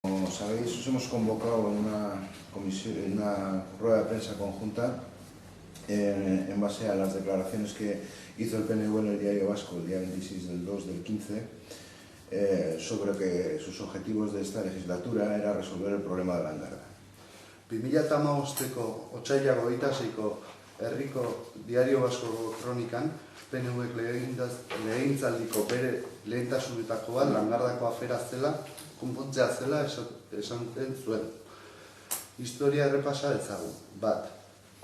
Como sabéis, os hemos convocado en una rueda de prensa conjunta en base a las declaraciones que hizo el PNV en el Diario Vasco el día 26 del 2 del 15 sobre que sus objetivos de esta legislatura era resolver el problema de Langarda. 2015ko otsailak 26ko herriko Diario Vasco kronikan PNVk legegintzaldiko bere lehentasunetako bat Langardako afera zela, konpontzea zela esan zuen. Historia errepasa dezagun. Bat,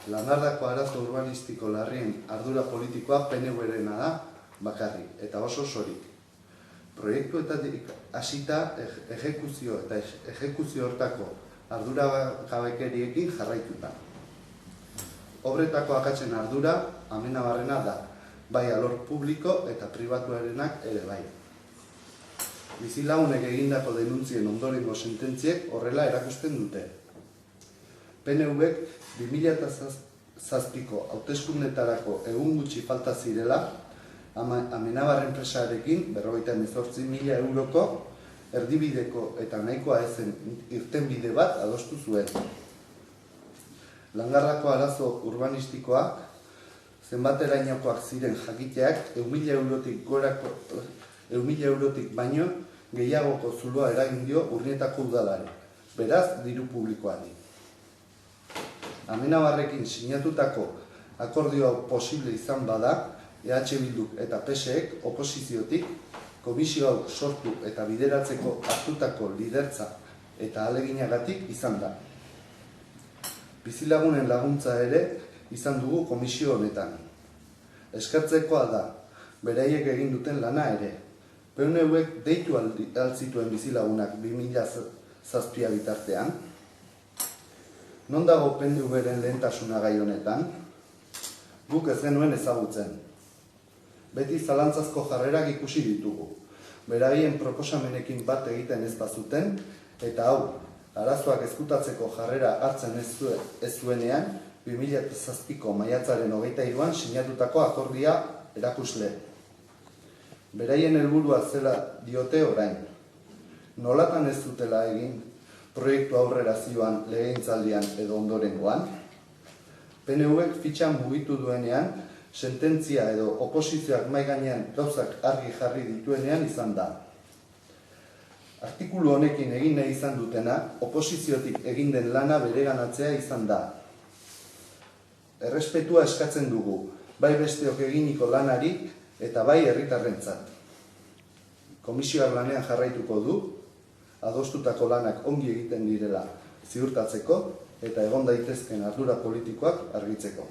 Langardako arazo urbanistiko larrien ardura politikoa PNV-rena da bakarrik, eta oso sorik. Proiektuetatik hasita ejekuzio eta ejekuzio hortako arduragabekeriekin jarraituta. Obretako akatsen ardura amenabarrena da, bai alor publiko eta pribatuarenak ere bai. Bizilagunek egindako denuntzien ondorengo sententziek horrela erakusten dute. PNVk 2007ko hauteskundeetarako egun gutxi falta zirela, Amenabar enpresarekin 58.000 euroko erdibideko eta nahikoa ezen irtenbide bat adostu zuen. Langardako arazo urbanistikoak zenbaterainokoak ziren jakiteak 100.000 eurotik baino gehiagoko zuloa eragin dio Urnietako udalari, beraz diru publikoari. Amenabarrekin sinatutako akordioa posible izan bada, EH Bilduk eta PSek oposiziotik komisio hau sortu eta bideratzeko hartutako lidertza eta ahaleginagatik izan da. Bizilagunen laguntza ere izan dugu komisio honetan. Eskertzekoa da, beraiek egin duten lana ere. PNVk deitu altzituen bizilagunak 2007 bitartean. Non dago PNV-ren lehentasuna gai honetan? Guk ez genuen ezagutzen. Beti zalantzazko jarrerak ikusi ditugu. Beraien proposamenekin bat egiten ez bazuten, eta hau, arazoak ezkutatzeko jarrera hartzen ez zuenean, 2007ko maiatzaren 23an sinatutako akordia erakusle. Beraien helburua zela diote orain. Nolatan ez zutela egin proiektu aurrera zioan legegintzaldian edo ondorengoan? PNVk fitxan mugitu duenean, sententzia edo oposizioak mahai gainean gauzak argi jarri dituenean izan da. Artikulu honekin egin nahi izan dutena, oposiziotik egin den lana bereganatzea izan da. Errespetua eskatzen dugu, bai besteok eginiko lanari eta bai herritarrentzat. Komisioak lanean jarraituko du, adostutako lanak ongi egiten direla ziurtatzeko eta egon daitezken ardura politikoak argitzeko.